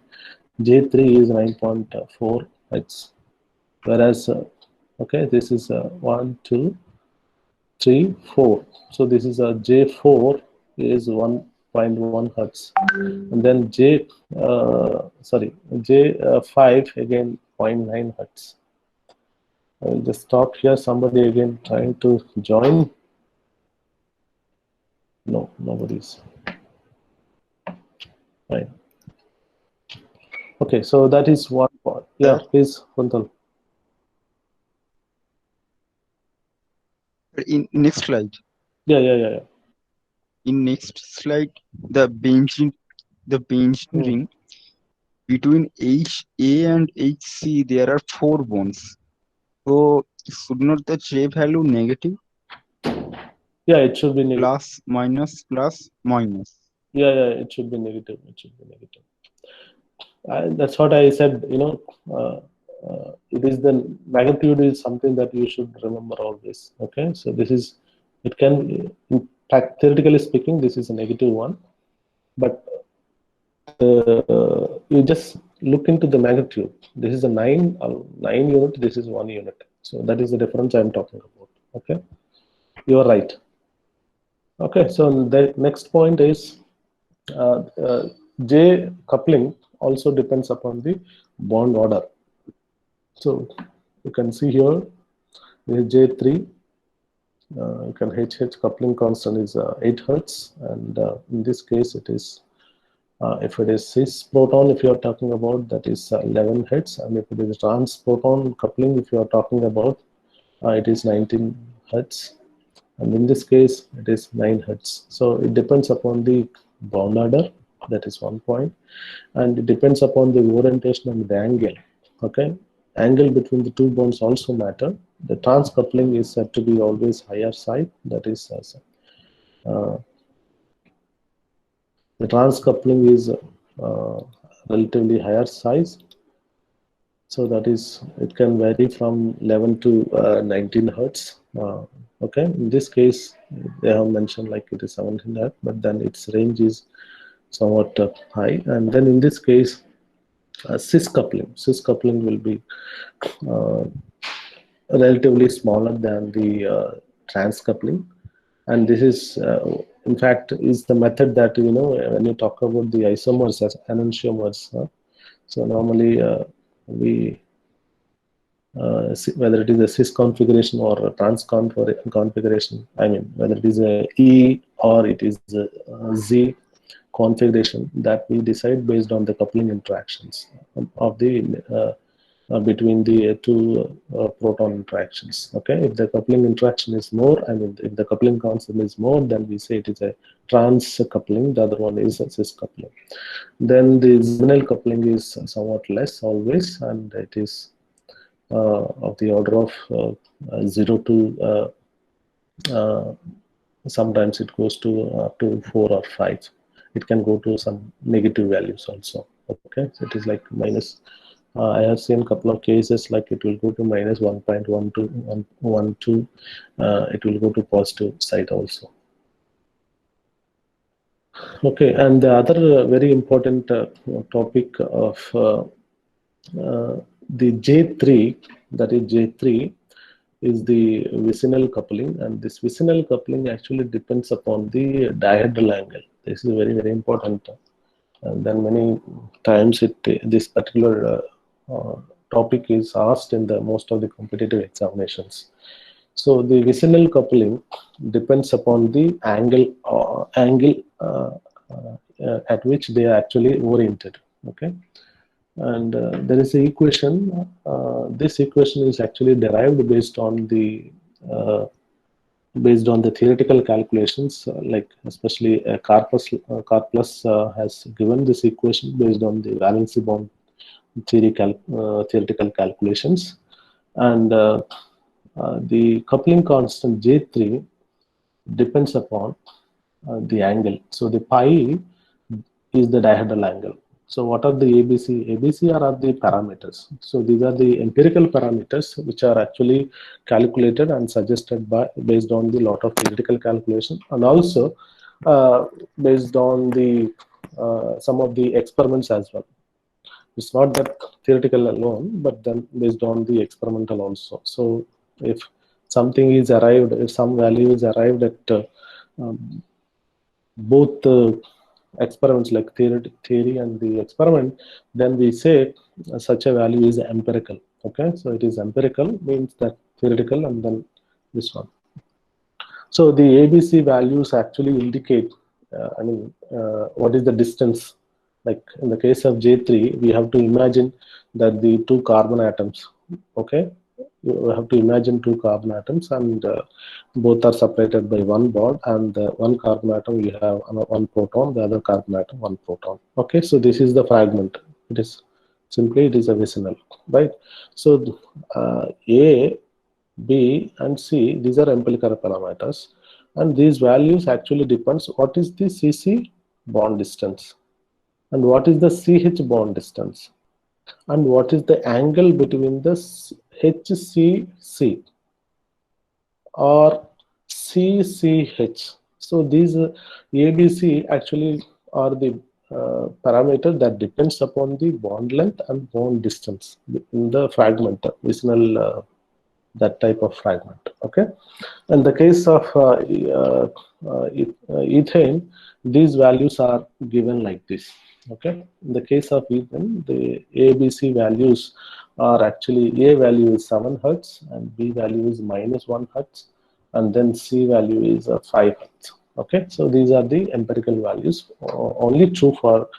J3 is 9.4 hertz, whereas okay, this is 1, 2, 3, 4. So this is a J4 is 1.1 hertz, and then J5 again 0.9 hertz. I will just stop here. Somebody again trying to join. No, nobody's. Right. Okay, so that is one part. Yeah, please, Kuntal. In next slide. Yeah. In next slide, the benzene ring between HA and HC, there are 4 bonds. So should not the J value negative? Yeah, it should be negative. Plus, minus, plus, minus. Yeah, it should be negative. It should be negative. That's what I said. It is the magnitude is something that you should remember always. Okay, so this is, it can, in fact, theoretically speaking, this is a negative one, but you just look into the magnitude. This is a 9 unit. This is 1 unit. So that is the difference I'm talking about. Okay, you are right. Okay, so the next point is J coupling also depends upon the bond order. So you can see here, this is J3. You can HH coupling constant is 8 Hertz, and in this case it is, if it is cis proton, if you are talking about, that is 11 Hertz, and if it is trans proton coupling, if you are talking about, it is 19 Hertz, and in this case it is 9 Hertz. So it depends upon the bond order. That is one point, and it depends upon the orientation and the angle. Okay, angle between the two bonds also matter. The trans coupling is said to be always higher side. That is the trans coupling is relatively higher size. So that is, it can vary from 11 to 19 Hertz. Okay, in this case they have mentioned like it is 17 Hertz, but then its range is somewhat high. And then in this case, cis coupling will be relatively smaller than the trans coupling, and this is in fact is the method that, when you talk about the isomers as enantiomers, so normally we whether it is a cis configuration or a trans configuration, I mean whether it is a E or it is a Z configuration, that we decide based on the coupling interactions of the between the two proton interactions. Okay, if the coupling interaction is more, I mean if the coupling constant is more, then we say it is a trans coupling, the other one is a cis coupling. Then the Zeminel coupling is somewhat less always, and it is of the order of 0 to sometimes it goes to up to 4 or 5. It can go to some negative values also. Okay, so it is like minus, I have seen a couple of cases like it will go to minus 1.12, it will go to positive side also. Okay, and the other very important topic of the J3, that is J3, is the vicinal coupling, and this vicinal coupling actually depends upon the dihedral angle. This is very, very important. And then many times this particular topic is asked in the most of the competitive examinations. So the vicinal coupling depends upon the angle at which they are actually oriented. Okay, and there is an equation. This equation is actually derived based on the theoretical calculations, like especially Karplus has given this equation based on the valency bond theoretical calculations, and the coupling constant J3 depends upon the angle. So the pi is the dihedral angle. So what are the ABC? ABC are the parameters. So these are the empirical parameters which are actually calculated and suggested based on the lot of theoretical calculation, and also based on the some of the experiments as well. It's not that theoretical alone, but then based on the experimental also. So if something is arrived, if some value is arrived at both experiments, like theory and the experiment, then we say such a value is empirical. Okay, so it is empirical means that theoretical, and then this one. So the ABC values actually indicate, what is the distance. Like in the case of J3, we have to imagine that the two carbon atoms, okay, you have to imagine two carbon atoms, and both are separated by one bond, and one carbon atom we have one proton, the other carbon atom one proton. Okay, so this is the fragment. It is a vicinal, right? So A B and C, these are empirical parameters, and these values actually depends what is the CC bond distance and what is the CH bond distance and what is the angle between the HCC or CCH. So these ABC actually are the parameter that depends upon the bond length and bond distance in the fragment, vicinal that type of fragment. Okay, in the case of ethane, these values are given like this. Okay, in the case of ethane, the ABC values are actually, A value is 7 hertz and B value is -1 hertz, and then C value is 5 hertz. Okay, so these are the empirical values, only true for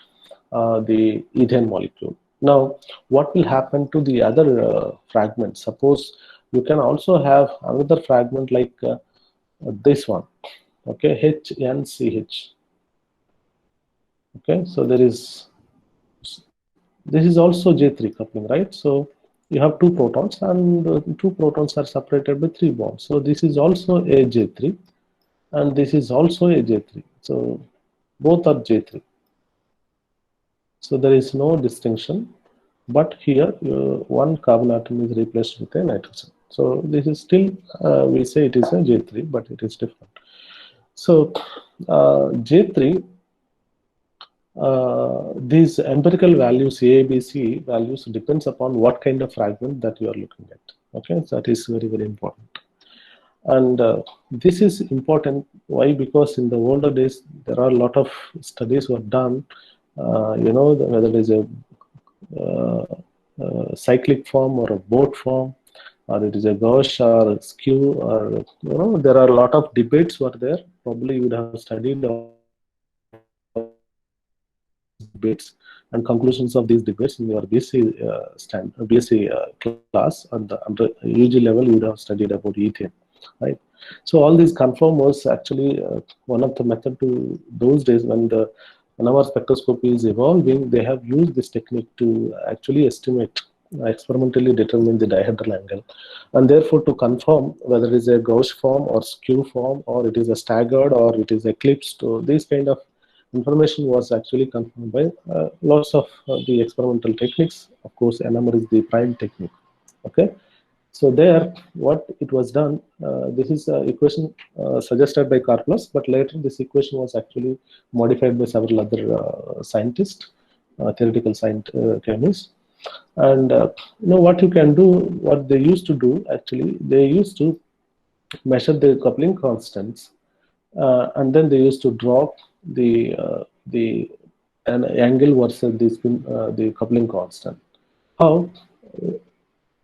the ethane molecule. Now, what will happen to the other fragments? Suppose you can also have another fragment like this one. Okay, HNCH. Okay, so this is also J3 coupling, right? So you have two protons, and two protons are separated by 3 bonds. So this is also a J3, and this is also a J3. So both are J3. So there is no distinction, but here one carbon atom is replaced with a nitrogen. So this is still, we say it is a J3, but it is different. So J3, these empirical values, A, B, C values, depends upon what kind of fragment that you are looking at. Okay, so that is very, very important. And this is important. Why? Because in the older days, there are a lot of studies were done. Whether it is a cyclic form or a boat form, or it is a gauche or a skew, or there are a lot of debates were there. Probably you would have studied all these debates and conclusions of these debates in your BSc class, and under UG level you would have studied about ethane, right? So all these conformers actually one of the method to those days when our spectroscopy is evolving, they have used this technique to actually estimate, experimentally determine the dihedral angle, and therefore to confirm whether it is a gauche form or skew form, or it is a staggered or it is eclipsed. So this kind of information was actually confirmed by lots of the experimental techniques. Of course, NMR is the prime technique. Okay, so there, what it was done, this is equation suggested by Karplus, but later this equation was actually modified by several other scientists, theoretical chemists. And what you can do, what they used to do actually, they used to measure the coupling constants, and then they used to draw the an angle versus the coupling constant. How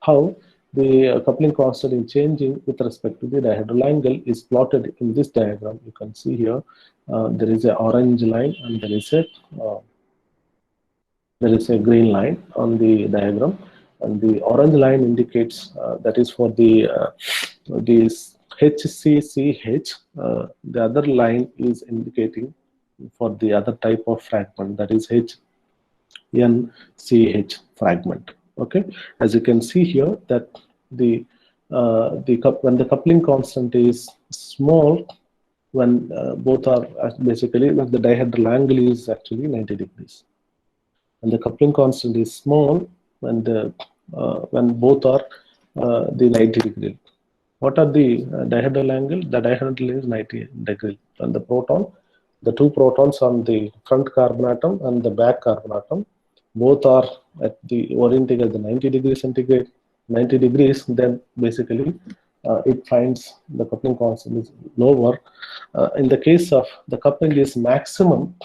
how the coupling constant is changing with respect to the dihedral angle is plotted in this diagram. You can see here there is a orange line and there is a green line on the diagram, and the orange line indicates that is for the this HCCH. The other line is indicating for the other type of fragment, that is HNCH fragment. Okay, as you can see here that when the coupling constant is small, when both are basically when the dihedral angle is actually 90 degrees, and the coupling constant is small when both are the 90 degree. What are the dihedral angle? The dihedral is 90 degree, and the two protons on the front carbon atom and the back carbon atom, both are at the orienting at the 90 degrees centigrade, 90 degrees, then basically it finds the coupling constant is lower. In the case of the coupling is maximum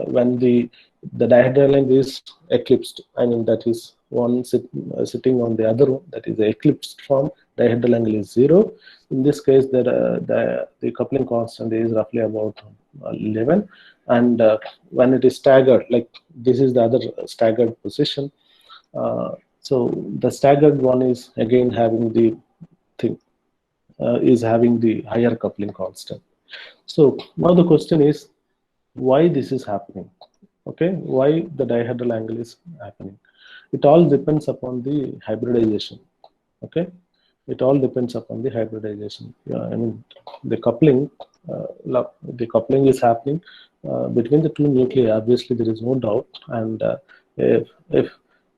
when the dihedral angle is eclipsed. I mean, that is one sitting on the other one, that is the eclipsed form. Dihedral angle is 0. In this case, the coupling constant is roughly about 11, and when it is staggered, like this is the other staggered position. So the staggered one is again having the thing is having the higher coupling constant. So now the question is why this is happening. Okay, why the dihedral angle is happening? It all depends upon the hybridization. Okay, It all depends upon the hybridization. Yeah, I mean, the coupling, the coupling is happening between the two nuclei. Obviously, there is no doubt. And if if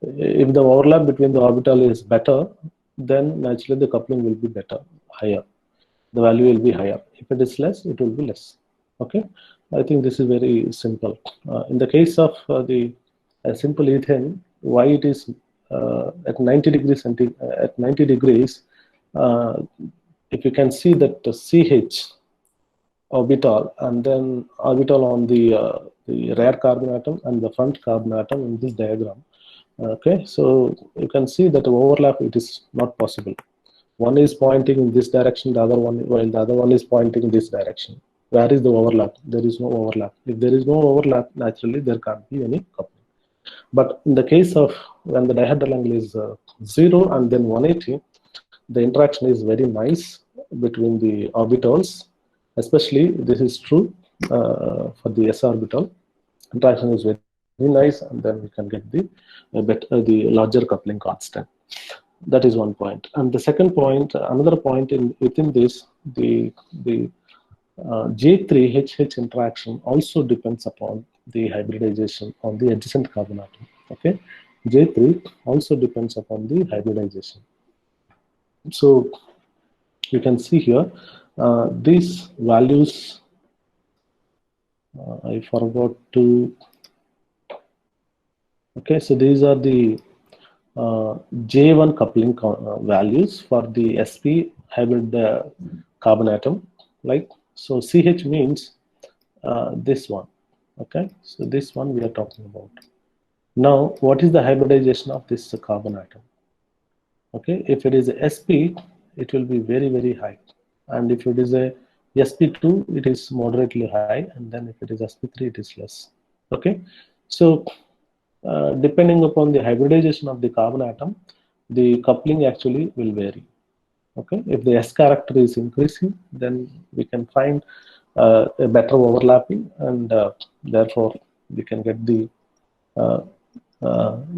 if the overlap between the orbital is better, then naturally the coupling will be better, higher. The value will be higher. If it is less, it will be less. Okay, I think this is very simple. In the case of the simple ethane, why it is at 90 degrees at 90 degrees, uh, if you can see that the CH orbital and then orbital on the rear carbon atom and the front carbon atom in this diagram. Okay, so you can see that the overlap, it is not possible. One is pointing in this direction, the other one, while the other one is pointing in this direction. Where is the overlap? There is no overlap. If there is no overlap, naturally there can't be any coupling. But in the case of when the dihedral angle is 0 and then 180, the interaction is very nice between the orbitals. Especially this is true for the s orbital. Interaction is very nice, and then we can get the larger coupling constant. That is one point. And the second point, another point within this, the J3HH interaction also depends upon the hybridization on the adjacent carbon atom. Okay, J3 also depends upon the hybridization. So you can see here these values. I forgot to. Okay, so these are the J1 coupling values for the sp hybrid carbon atom. Like, so CH means this one. Okay, so this one we are talking about. Now, what is the hybridization of this carbon atom? Okay, if it is a sp, it will be very, very high. And if it is a sp2, it is moderately high. And then if it is sp3, it is less. Okay, so depending upon the hybridization of the carbon atom, the coupling actually will vary. Okay, if the S character is increasing, then we can find a better overlapping, and therefore we can get the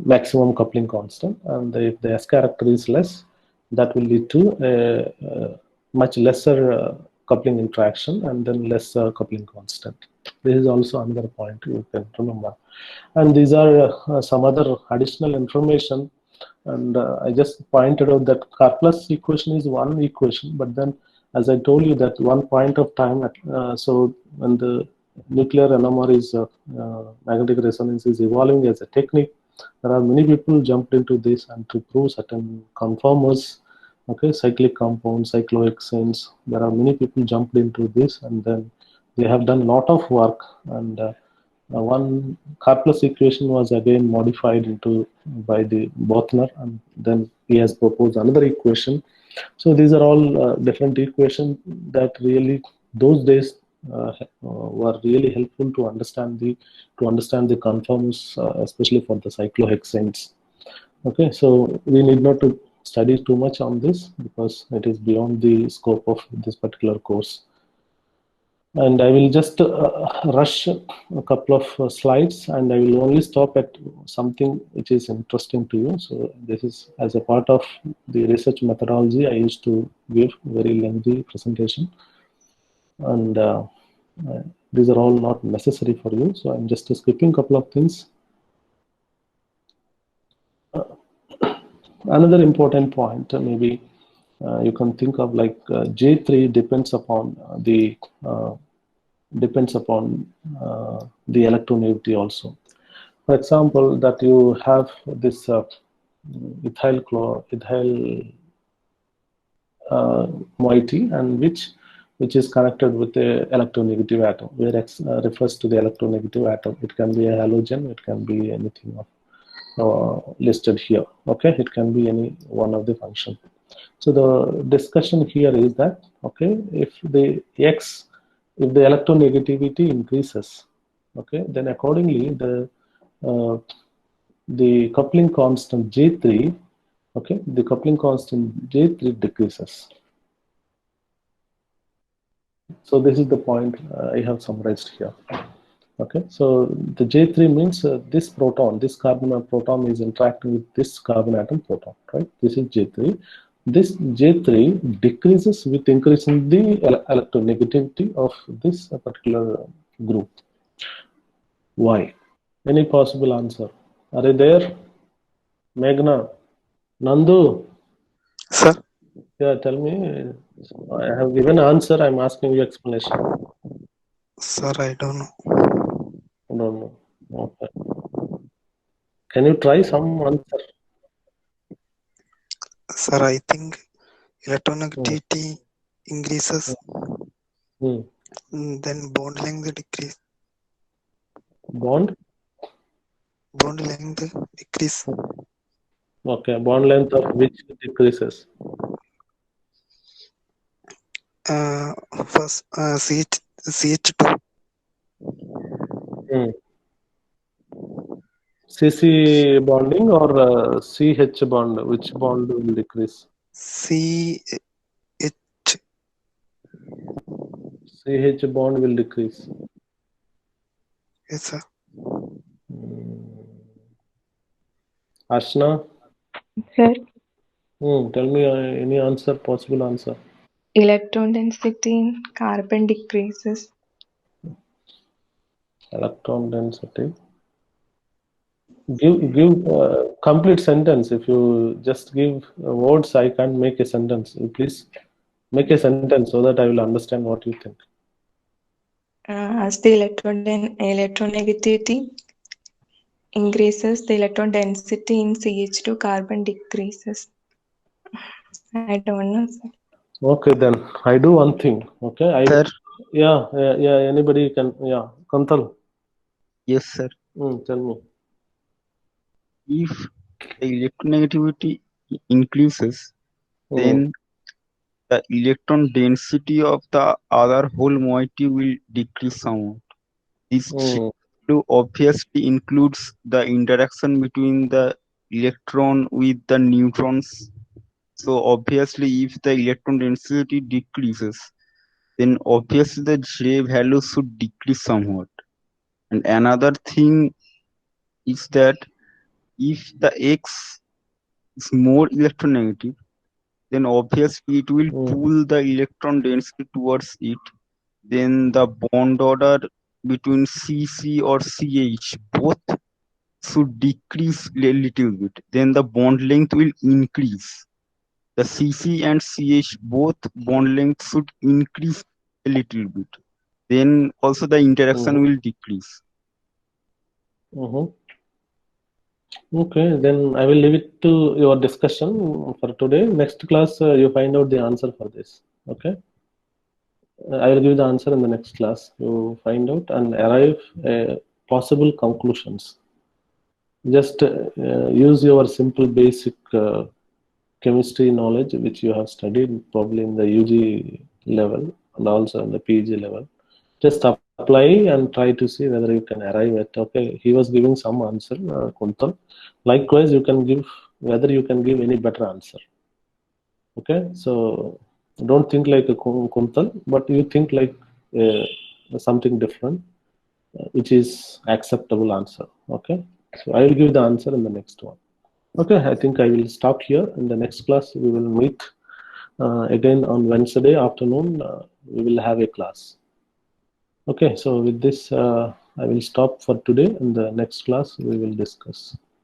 maximum coupling constant. And if the S character is less, that will lead to a much lesser coupling interaction and then less coupling constant. This is also another point you can remember. And these are some other additional information. And I just pointed out that Karplus equation is one equation, but then as I told you that one point of time, so when the nuclear NMR is magnetic resonance is evolving as a technique, there are many people jumped into this and to prove certain conformers, okay, cyclic compounds, cyclohexanes. There are many people jumped into this, and then they have done a lot of work. And one Karplus equation was again modified into by the Bothner, and then he has proposed another equation. So these are all different equations that really those days were really helpful to understand the conformers, especially for the cyclohexanes. Okay, so we need not to study too much on this because it is beyond the scope of this particular course. And I will just rush a couple of slides, and I will only stop at something which is interesting to you. So this is as a part of the research methodology. I used to give very lengthy presentation, and these are all not necessary for you. So I'm just skipping a couple of things. Another important point, maybe you can think of like J3 depends upon the electronegativity also. For example, that you have this ethyl moiety, and which is connected with the electronegative atom, where X refers to the electronegative atom. It can be a halogen, it can be anything listed here. Okay, it can be any one of the function. So the discussion here is that, okay, if the electronegativity increases, okay, then accordingly the coupling constant J3, okay, the coupling constant J3 decreases. So this is the point I have summarized here. Okay, so the J3 means this proton, this carbon proton is interacting with this carbon atom proton, right? This is J3. this J3 decreases with increasing the electronegativity of this particular group. Why? Any possible answer? Are you there? Meghna? Nandu? Sir, Yeah, tell me. I have given answer. I'm asking you explanation. sir, I don't know. I don't know. Okay. Can you try some answer? Sir, I think electronegativity increases, Hmm. then bond length decrease. Bond? Bond length decrease. Okay. Bond length of which decreases? First, CH2. Hmm. CC bonding or CH bond? Which bond will decrease? CH. CH bond will decrease. Yes, sir. Archana? Sir, Tell me any answer, possible answer. electron density in carbon decreases. Electron density. Give complete sentence. If you just give words, I can't make a sentence. You please make a sentence so that I will understand what you think. As the electronegativity increases, the electron density in CH2 carbon decreases. I don't know, sir. Okay, then I do one thing. Okay, Sir, yeah. Anybody can. Yeah, Kantal. yes, sir. Tell me. If the electronegativity increases, then the electron density of the other whole moiety will decrease somewhat. This value obviously includes the interaction between the electron with the neutrons. So obviously, if the electron density decreases, then obviously the J value should decrease somewhat. And another thing is that if the X is more electronegative, then obviously it will pull the electron density towards it. Then the bond order between CC or CH both should decrease a little bit. Then the bond length will increase. The CC and CH both bond length should increase a little bit. Then also the interaction will decrease. Okay, then I will leave it to your discussion for today. Next class, you find out the answer for this. Okay, I will give the answer in the next class. You find out and arrive possible conclusions. Just use your simple basic chemistry knowledge which you have studied probably in the UG level and also in the PG level. Just apply and try to see whether you can arrive at. Okay, he was giving some answer, Kuntal. Likewise, you can give whether you can give any better answer. Okay, so don't think like a Kuntal, but you think like something different, which is acceptable answer. Okay, so I will give the answer in the next one. Okay, I think I will stop here. In the next class, we will meet again on Wednesday afternoon. We will have a class. Okay, so with this, I will stop for today. In the next class, we will discuss.